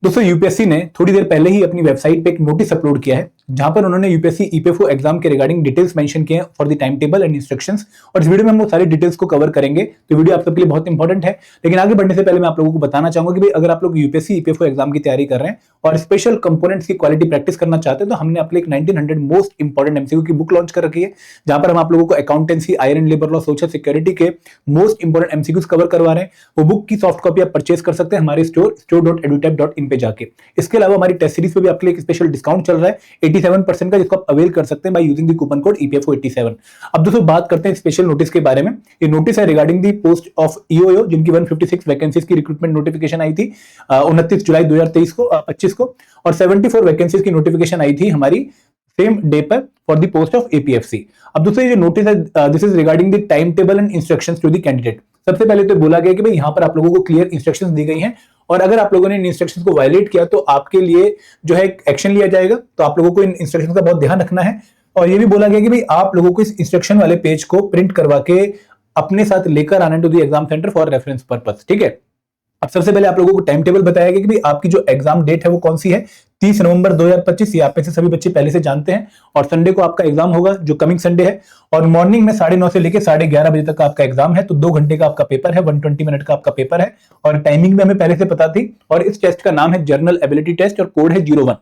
दोस्तों यूपीएससी ने थोड़ी देर पहले ही अपनी वेबसाइट पे एक नोटिस अपलोड किया है जहां पर उन्होंने यूपीएससी ईपीएफओ एग्जाम के रिगार्डिंग डिटेल्स मेंशन किए हैं for the time table and instructions. और इस वीडियो में हम वो सारी डिटेल्स को कवर करेंगे, तो वीडियो आप सबके लिए बहुत इंपॉर्टेंट है। लेकिन आगे बढ़ने से पहले मैं आप लोगों को बताना चाहूंगा कि भाई अगर आप लोग यूपीएससी ईपीएफओ एग्जाम की तैयारी कर रहे हैं और स्पेशल कंपोनेंट्स की क्वालिटी प्रैक्टिस करना चाहते हैं तो हमने अपने एक 1900 मोस्ट इंपॉर्टेंट एमसीक्यू की बुक लॉन्च कर रखी है, जहां पर हम आप लोगों को accountancy, iron labour law, social security के मोस्ट इंपॉर्टेंट एमसीक्यूज कवर करवा रहे हैं। वो बुक की सॉफ्ट कॉपी आप परचेज कर सकते हैं हमारे store.edutech.in पे जाके। इसके अलावा हमारी टेस्ट सीरीज पे भी आपके लिए एक स्पेशल डिस्काउंट चल रहा है 87% का, जिसको आप अवेल कर सकते हैं by using the coupon code EPFO87। अब दोस्तों बात करते हैं स्पेशल नोटिस के बारे में। ये नोटिस है रिगार्डिंग दी पोस्ट ऑफ ईओओ, जिनकी 156 वैकेंसीज की रिक्रूटमेंट नोटिफिकेशन आई थी 29 जुलाई 2023 को 25 को, और 74 वैकेंसीज की नोटिफिकेशन आई थी हमारी सेम डे पर for the post of APFC. अब दोस्तों ये जो नोटिस है this is regarding the time table and instructions to the candidate. सबसे पहले तो बोला गया कि भाई यहाँ पर आप लोगों को क्लियर इंस्ट्रक्शंस दी गई हैं और अगर आप लोगों ने इन इंस्ट्रक्शंस को वायलेट किया तो आपके लिए जो है एक्शन लिया जाएगा। तो आप लोगों को इन इंस्ट्रक्शंस का बहुत ध्यान रखना है। और ये भी बोला गया कि भाई आप लोगों को इस इंस्ट्रक्शन वाले पेज को प्रिंट करवा के अपने साथ लेकर आना to the exam centre for reference purpose. ठीक है। अब सबसे पहले आप लोगों को टाइम टेबल बताया गया कि भाई आपकी जो एग्जाम डेट है वो कौन सी है, 30 नवंबर 2025। ये आप में से सभी बच्चे पहले से जानते हैं। और संडे को आपका एग्जाम होगा जो कमिंग संडे है, और मॉर्निंग में 9:30 से लेकर 11:30 बजे तक का आपका एग्जाम है। तो 2 घंटे का आपका पेपर है, 120 मिनट का आपका पेपर है, और टाइमिंग भी हमें पहले से पता थी। और इस टेस्ट का नाम है जनरल एबिलिटी टेस्ट और कोड है 01।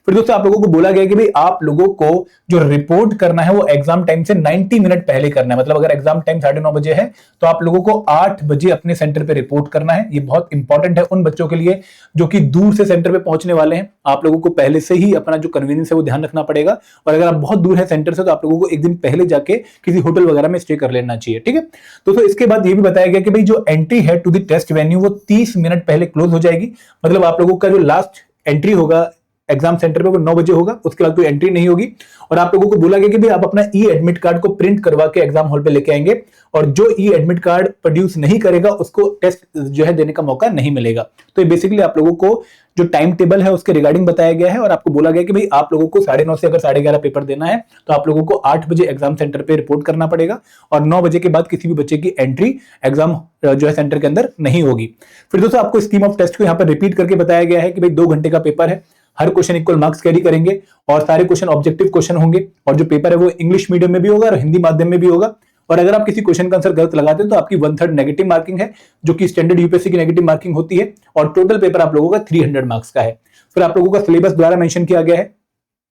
फिर दोस्तों आप लोगों को बोला गया कि भाई आप लोगों को जो रिपोर्ट करना है वो एग्जाम टाइम से 90 मिनट पहले करना है। मतलब अगर एग्जाम टाइम 9:30 बजे है तो आप लोगों को 8 बजे अपने सेंटर पे रिपोर्ट करना है। ये बहुत इंपॉर्टेंट है उन बच्चों के लिए जो कि दूर से सेंटर पे पहुंचने वाले हैं। आप लोगों को पहले से ही अपना जो कन्वीनियंस है वो ध्यान रखना पड़ेगा। और अगर आप बहुत दूर है सेंटर से तो आप लोगों को एक दिन पहले जाके किसी होटल वगैरह में स्टे कर लेना चाहिए। ठीक है। दोस्तों इसके बाद ये भी बताया गया कि भाई जो एंट्री है टू द टेस्ट वेन्यू वो 30 मिनट पहले क्लोज हो जाएगी। मतलब आप लोगों का जो लास्ट एंट्री होगा एग्जाम सेंटर पे वो 9 बजे होगा, उसके बाद कोई एंट्री नहीं होगी। और आप लोगों को बोला गया कि भाई आप अपना ई एडमिट कार्ड को प्रिंट करवा के एग्जाम हॉल पे लेके आएंगे, और जो ई एडमिट कार्ड प्रोड्यूस नहीं करेगा उसको टेस्ट जो है देने का मौका नहीं मिलेगा। तो ये बेसिकली आप लोगों को जो टाइम टेबल है उसके रिगार्डिंग बताया गया है। और आपको बोला गया कि भाई आप लोगों को 9:30 से अगर 11:30 पेपर देना है तो आप लोगों को 8 बजे एग्जाम सेंटर पे रिपोर्ट करना पड़ेगा, और 9 बजे के बाद किसी भी बच्चे की एंट्री एग्जाम जो है सेंटर के अंदर नहीं होगी। फिर दोस्तों आपको स्कीम ऑफ टेस्ट को यहाँ पर रिपीट करके बताया गया है कि भाई 2 घंटे का पेपर है, हर क्वेश्चन इक्वल मार्क्स कैरी करेंगे, और सारे क्वेश्चन ऑब्जेक्टिव क्वेश्चन होंगे, और जो पेपर है वो इंग्लिश मीडियम में भी होगा और हिंदी माध्यम में भी होगा। और अगर आप किसी क्वेश्चन का आंसर गलत लगाते हैं तो आपकी 1/3 नेगेटिव मार्किंग है, जो कि स्टैंडर्ड यूपीएससी की नेगेटिव मार्किंग होती है, और टोटल पेपर आप लोगों का 300 मार्क्स का है। फिर आप लोगों का सिलेबस द्वारा मेंशन किया गया है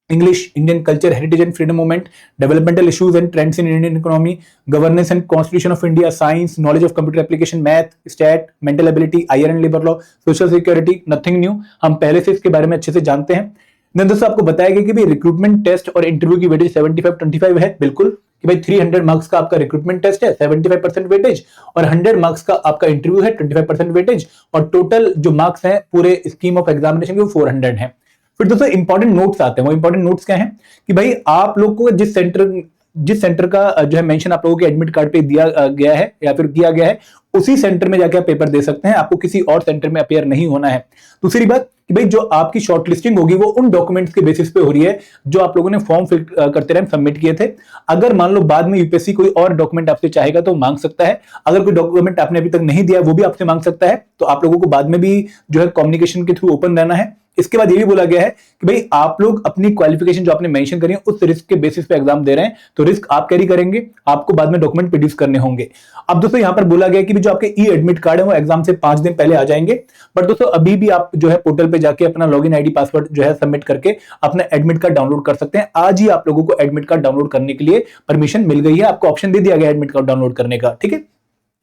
English, Indian culture, heritage and freedom movement, developmental issues and trends in Indian economy, governance and constitution of India, science, knowledge of computer application, math, stat, mental ability, iron labour law, social security. Nothing new, हम पहले से इसके बारे में अच्छे से जानते हैं। दोस्तों आपको बताया गया कि भाई रिक्रूटमेंट टेस्ट और इंटरव्यू की वेटेज 75-25 है। बिल्कुल कि भाई 300 मार्क्स का आपका रिक्रूटमेंट टेस्ट है, 75% वेटेज, और 100 मार्क्स का आपका इंटरव्यू है, 25% वेटेज, और टोटल जो मार्क्स हैं पूरे स्कीम ऑफ एग्जामिनेशन के वो 400 है। फिर दोस्तों इंपॉर्टेंट नोट्स आते हैं। वो इंपॉर्टेंट नोट्स क्या हैं कि भाई आप लोग को जिस सेंटर का जो है मेंशन आप लोगों के एडमिट कार्ड पे दिया गया है या फिर किया गया है, उसी सेंटर में जाके आप पेपर दे सकते हैं। आपको किसी और सेंटर में अपीयर नहीं होना है। दूसरी बात कि भाई जो आपकी शॉर्टलिस्टिंग होगी वो उन डॉक्यूमेंट्स के बेसिस पे हो रही है जो आप लोगों ने फॉर्म फिल करते टाइम सबमिट किए थे। अगर मान लो बाद में यूपीएससी कोई और डॉक्यूमेंट आपसे चाहेगा तो मांग सकता है। अगर कोई डॉक्यूमेंट आपने अभी तक नहीं दिया वो भी आपसे मांग सकता है। तो आप लोगों को बाद में भी जो है कम्युनिकेशन के थ्रू ओपन रहना है। इसके बाद ये भी बोला गया है कि भाई आप लोग अपनी क्वालिफिकेशन जो आपने मेंशन करी है उस रिस्क के बेसिस पे एग्जाम दे रहे हैं, तो रिस्क आप कैरी करेंगे, आपको बाद में डॉक्यूमेंट प्रोड्यूस करने होंगे। अब दोस्तों यहां पर बोला गया कि जो आपके ई एडमिट कार्ड है वो एग्जाम से 5 दिन पहले आ जाएंगे, बट दोस्तों अभी भी आप जो है पोर्टल पे जाके अपना लॉगिन आईडी पासवर्ड जो है सबमिट करके अपना एडमिट कार्ड डाउनलोड कर सकते हैं। आज ही आप लोगों को एडमिट कार्ड डाउनलोड करने के लिए परमिशन मिल गई है, आपको ऑप्शन दे दिया गया एडमिट कार्ड डाउनलोड करने का। ठीक है।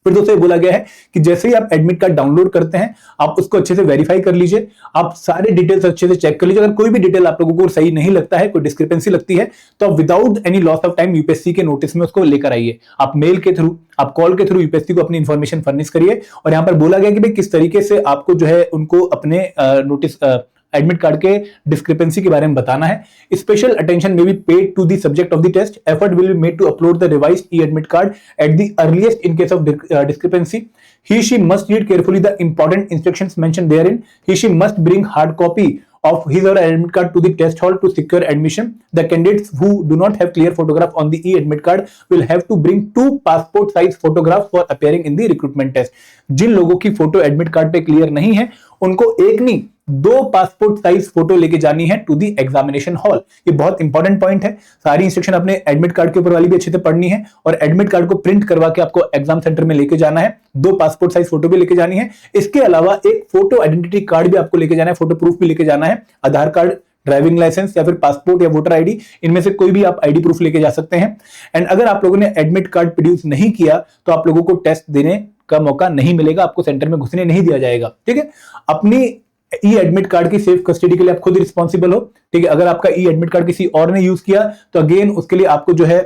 फिर दोस्तों ये बोला गया है कि जैसे ही आप एडमिट कार्ड डाउनलोड करते हैं आप उसको अच्छे से वेरीफाई कर लीजिए, आप सारे डिटेल्स अच्छे से चेक कर लीजिए। अगर कोई भी डिटेल आप लोगों को सही नहीं लगता है, कोई डिस्क्रिपेंसी लगती है, तो आप without any loss of time UPSC के नोटिस में उसको लेकर आइए। आप मेल के थ्रू, आप कॉल के थ्रू यूपीएससी को अपनी इंफॉर्मेशन फर्निश करिए। और यहां पर बोला गया कि भाई किस तरीके से आपको जो है उनको अपने नोटिस एडमिट कार्ड के डिस्क्रिपेंसी के बारे में बताना है। Special attention may be paid to the subject of the test. Effort will be made to upload the revised e admit card at the earliest in case of discrepancy. He she must read carefully the important instructions mentioned therein. He she must bring hard copy of his or her admit card to the test hall to secure admission. The candidates who do not have clear photograph on the e-admit card will have to bring 2 passport size photographs for appearing in the recruitment test. जिन लोगों की photo admit card पे clear नहीं है उनको एक नहीं 2 passport size photo लेके जानी है टू दी एग्जामिनेशन हॉल। ये बहुत इंपॉर्टेंट पॉइंट है। सारी इंस्ट्रक्शन अपने एडमिट कार्ड के ऊपर वाली भी अच्छे से पढ़नी है और एडमिट कार्ड को प्रिंट करवा के आपको एग्जाम सेंटर में लेके जाना है। 2 पासपोर्ट साइज फोटो भी लेके जानी है। इसके अलावा एक फोटो आइडेंटिटी कार्ड भी आपको लेके जाना है, फोटो प्रूफ भी लेके जाना है। आधार कार्ड, ड्राइविंग लाइसेंस या फिर पासपोर्ट या वोटर आईडी, इनमें से कोई भी आप आईडी प्रूफ लेके जा सकते हैं। एंड अगर आप लोगों ने एडमिट कार्ड प्रोड्यूस नहीं किया तो आप लोगों को टेस्ट देने का मौका नहीं मिलेगा, आपको सेंटर में घुसने नहीं दिया जाएगा। ठीक है, अपनी ई एडमिट कार्ड की सेफ कस्टडी के लिए आप खुद रिस्पॉन्सिबल हो। ठीक है, अगर आपका ई एडमिट कार्ड किसी और ने यूज किया तो अगेन उसके लिए आपको जो है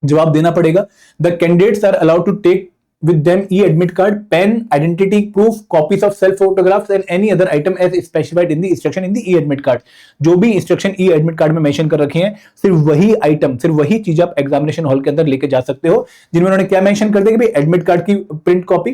जवाब देना पड़ेगा। The candidates are allowed to take with them e-admit card, pen, identity proof, copies of self photographs and any other item as specified in the instruction in the e-admit card। जो भी इंस्ट्रक्शन e-admit card में mention कर रखे हैं, सिर्फ वही item, सिर्फ वही चीज आप एग्जामिनेशन हॉल के अंदर लेके जा सकते हो, जिनमें उन्होंने क्या मेंशन कर दिया कि भाई एडमिट कार्ड की print copy,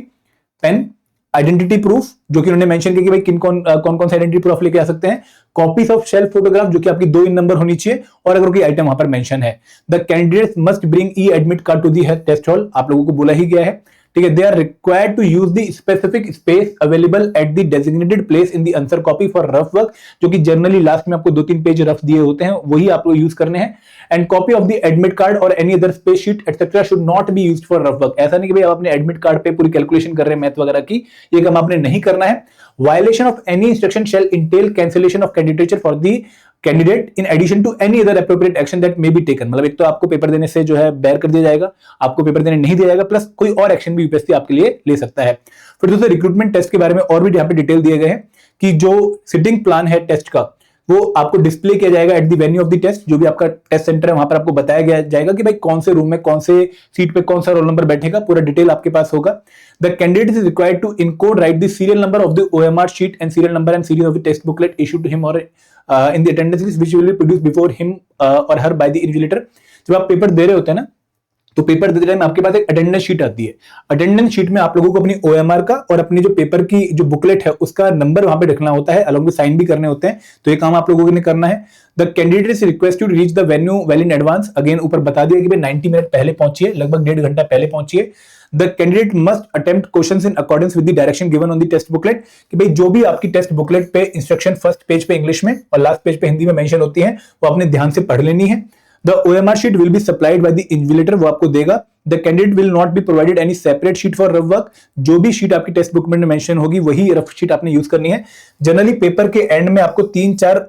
pen, identity proof जो कि उन्होंने मेंशन किया कि भाई कौन कौन सा आइडेंटिटी प्रूफ लेके आ सकते हैं, कॉपीज ऑफ सेल्फ फोटोग्राफ जो कि आपकी 2 इन नंबर होनी चाहिए, और अगर कोई आइटम वहां पर मेंशन है। The candidates must bring e admit card to the test hall, आप लोगों को बोला ही गया है। ठीक है, they are required to use the specific space available at the designated place in the answer copy for rough work, जो कि जनरली लास्ट में आपको 2-3 पेज रफ दिए होते हैं, वही आप लोग यूज करने हैं। And copy of the admit card और any other space sheet etcetera should not be used for rough work. ऐसा नहीं कि भाई आप अपने एडमिट कार्ड पे पूरी कैलकुलेशन कर रहे हैं मैथ वगैरह की, ये काम आपने नहीं करना है। Violation of any instruction shall entail cancellation of candidature for the candidate in addition to any other appropriate action that may be taken. मतलब एक तो आपको पेपर देने से जो है बैर कर दिया जाएगा, आपको पेपर देने नहीं दिया जाएगा, प्लस कोई और एक्शन भी यूपीएससी आपके लिए ले सकता है। फिर दोस्तों रिक्रूटमेंट टेस्ट के बारे में और भी यहाँ पे डिटेल दिए गए हैं कि जो सिटिंग प्लान है टेस्ट का वो आपको डिस्प्ले किया जाएगा at the venue of the test. जो भी आपका टेस्ट सेंटर है वहां पर आपको बताया गया जाएगा कि भाई कौन से रूम में कौन से सीट पे कौन सा रोल नंबर बैठेगा, पूरा डिटेल आपके पास होगा। The candidate is required to encode write the serial number of the OMR sheet and serial number and series of the test booklet issued to him or in the attendance list which will be produced before him or her bye the invigilator. जब आप paper दे रहे होते हैं ना, तो paper देते time आपके पास एक अटेंडेंस शीट आती है। अटेंडेंस शीट में आप लोगों को अपनी ओएमआर का और अपनी जो पेपर की जो बुकलेट है उसका नंबर वहां पे रखना होता है, अलॉन्ग विद साइन भी करने होते हैं। तो ये काम आप लोगों ने करना है। The candidate is request to reach the venue well in advance. Again ऊपर बता दिया कि भाई 90 मिनट पहले पहुंचिए, लगभग 1.5 घंटा पहले पहुंचिए। The candidate must attempt questions in accordance with the direction given on the test booklet, कि भाई जो भी आपकी टेस्ट बुकलेट पे इंस्ट्रक्शन फर्स्ट पेज पे इंग्लिश में और लास्ट पेज पे हिंदी में मेंशन होती है वो आपने ध्यान से पढ़ लेनी है। The OMR sheet will be supplied by the invigilator, वो आपको देगा। The candidate will not be provided any separate sheet for rough work। जो भी शीट आपकी टेस्ट बुक में मेंशन होगी वही रफ शीट आपने यूज करनी है। जनरली पेपर के एंड में आपको 3-4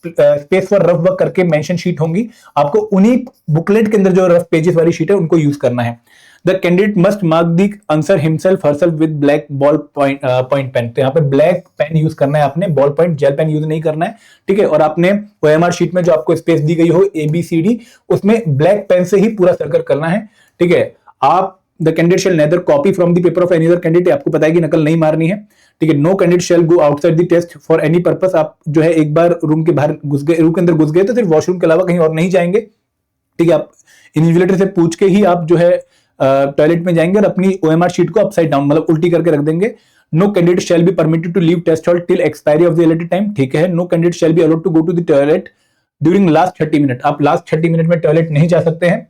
स्पेस फॉर रफ वर्क करके मेंशन शीट होंगी, आपको उन्हीं बुकलेट के अंदर जो रफ पेजेस वाली शीट है उनको यूज करना है। The candidate must mark the answer himself herself with black ball point pen. तो यहाँ पे ब्लैक पेन यूज करना है आपने, ball point gel pen use नहीं करना है। ठीक है, और आपने ओएमआर शीट में जो आपको स्पेस दी गई हो ABCD, उसमें ब्लैक पेन से ही पूरा सर्कल करना है। ठीक है, आप the candidate shall neither copy from the paper of any other candidate, आपको पता है कि नकल नहीं मारनी है। ठीक है, no candidate shall go outside the test for any purpose. आप जो है एक बार रूम के बाहर घुस गए, रूम के अंदर घुस गए तो सिर्फ वॉशरूम के अलावा कहीं और नहीं जाएंगे। ठीक है, आप इन्विजिलेटर से पूछ के ही आप जो है टॉयलेट में जाएंगे और अपनी ओएमआर शीट को अपसाइड डाउन मतलब उल्टी करके रख देंगे। No candidate shall be permitted to leave test hall till expiry of the allotted time. ठीक है, no candidate shall be allowed to go to the toilet during last 30 minute. आप last 30 minute में toilet नहीं जा सकते हैं।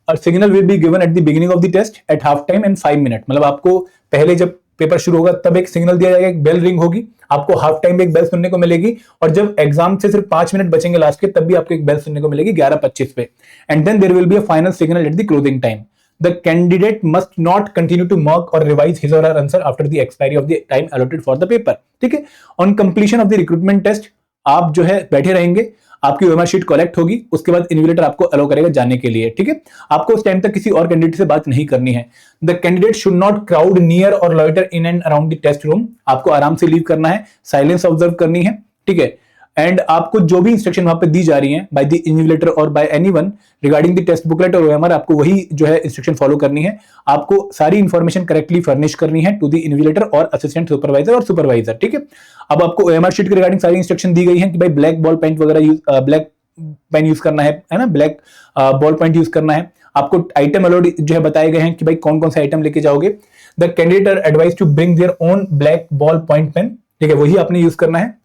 और signal will be given at the beginning of the test at half time and 5 minute. मतलब आपको पहले जब पेपर शुरू होगा तब एक सिग्नल दिया जाएगा, एक बेल रिंग होगी, आपको हाफ टाइम में एक बेल सुनने को मिलेगी, और जब एग्जाम से सिर्फ 5 मिनट बचेंगे लास्ट के तब भी आपको एक बेल सुनने को मिलेगी 11:25 पे। And then there will be a final signal at the closing time. The candidate must not continue to mark or revise his or her answer after the expiry of the time allotted for the paper। ठीक है, on completion of the recruitment test आप जो है बैठे रहेंगे, आपकी OMR sheet collect होगी, उसके बाद इन्विजिलेटर आपको अलाउ करेगा जाने के लिए। ठीक है, आपको उस टाइम तक किसी और कैंडिडेट से बात नहीं करनी है। The candidate should not crowd near or loiter in and around the test room. आपको आराम से लीव करना है, साइलेंस ऑब्जर्व करनी है। ठीक है, एंड आपको जो भी इंस्ट्रक्शन वहां पे दी जा रही है बाय द इन्विजिलेटर और by anyone regarding the test booklet और ओएमआर, आपको वही जो है इंस्ट्रक्शन फॉलो करनी है। आपको सारी इंफॉर्मेशन करेक्टली फर्निश करनी है टू द इन्विजिलेटर और असिस्टेंट सुपरवाइजर और सुपरवाइजर। ठीक है, अब आपको ओएमआर शीट के रिगार्डिंग सारी इंस्ट्रक्शन दी गई है कि भाई ब्लैक बॉल पेंट वगैरह ब्लैक पेन यूज करना है ना, ब्लैक बॉल पॉइंट यूज करना है। आपको आइटम अलाउड जो है बताए गए हैं कि भाई कौन कौन से आइटम लेके जाओगे। The candidate are advise to bring their own black ball point pen. ठीक है, वही आपने यूज करना है।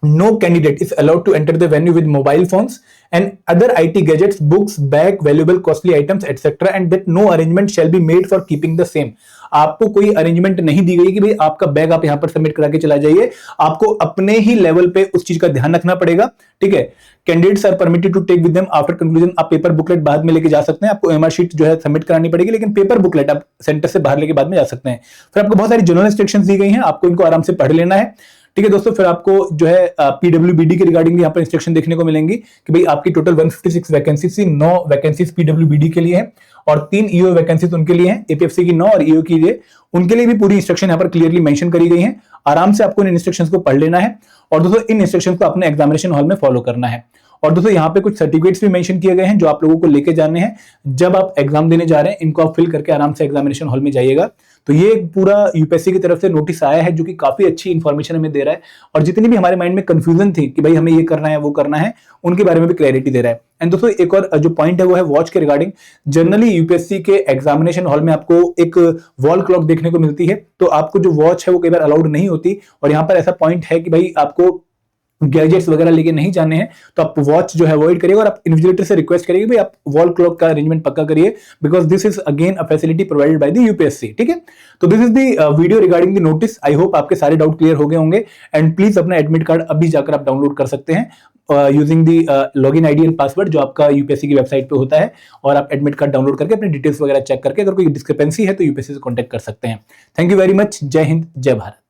No candidate is allowed to enter the venue with mobile phones and other IT gadgets, books, bag, valuable costly items, etc. and that no arrangement shall be made for keeping the same. आपको कोई arrangement नहीं दी गई कि भाई आपका bag आप यहां पर सबमिट करा के चला जाइए, आपको अपने ही लेवल पे उस चीज का ध्यान रखना पड़ेगा, ठीक है। Candidates are permitted to take with them after conclusion. आप पेपर बुकलेट बाद में लेके जा सकते हैं, आपको एमआर शीट जो है सबमिट करानी पड़ेगी, लेकिन पेपर बुकलेट आप सेंटर से बाहर लेके बाद में जा सकते हैं। फिर आपको बहुत सारी जनरल इंस्ट्रक्शंस दी गई हैं, आपको इनको आराम से पढ़ लेना है, ठीक है दोस्तों। फिर आपको जो है पीडब्ल्यूबीडी के रिगार्डिंग यहाँ पर इंस्ट्रक्शन देखने को मिलेंगी कि भाई आपकी टोटल 156 वैकेंसीज थी, 9 वैकेंसीज पीडब्ल्यूबीडी के लिए है और 3 ईओ वैकेंसीज उनके लिए हैं, एपीएफसी की 9 और ईओ की लिए उनके लिए भी पूरी इंस्ट्रक्शन यहाँ पर क्लियरली मेंशन करी गई है। आराम से आपको इन इंस्ट्रक्शंस को पढ़ लेना है और दोस्तों इन इंस्ट्रक्शंस को अपने एग्जामिनेशन हॉल में फॉलो करना है। और दोस्तों यहाँ पे कुछ सर्टिफिकेट्स भी मेंशन किए गए हैं जो आप लोगों को लेके जाने हैं जब आप एग्जाम देने जा रहे हैं, इनको आप फिल करके आराम से एग्जामिनेशन हॉल में जाइएगा। तो ये पूरा यूपीएससी की तरफ से नोटिस आया है जो कि काफी अच्छी इंफॉर्मेशन हमें दे रहा है और जितनी भी हमारे माइंड में कंफ्यूजन थी कि भाई हमें ये करना है वो करना है, उनके बारे में भी क्लैरिटी दे रहा है। एंड दोस्तों एक और जो पॉइंट है वो है वॉच के रिगार्डिंग। जनरली यूपीएससी के एग्जामिनेशन हॉल में आपको एक वॉल क्लॉक देखने को मिलती है, तो आपको जो वॉच है वो कई बार अलाउड नहीं होती और यहाँ पर ऐसा पॉइंट है कि भाई आपको गैजेट्स वगैरह लेके नहीं जाने हैं, तो आप वॉच जो है अवॉइड करिएगा और आप इन्विजिलेटर से रिक्वेस्ट करिए भाई आप वॉल क्लॉक का अरेंजमेंट पक्का करिए, because this is again a facility provided by the UPSC, ठीक है। तो this is the video regarding the notice. I hope आपके सारे डाउट क्लियर हो गए होंगे एंड प्लीज अपना एडमिट कार्ड अभी जाकर आप डाउनलोड कर सकते हैं using the login ID and password जो आपका यूपीएससी की वेबसाइट पे होता है, और आप एडमिट कार्ड डाउनलोड करके अपनी डिटेल्स वगैरह चेक करके अगर कोई डिस्क्रिपेंसी है तो यूपीएससी से कॉन्टैक्ट कर सकते हैं। Thank you very much. जय हिंद, जय भारत।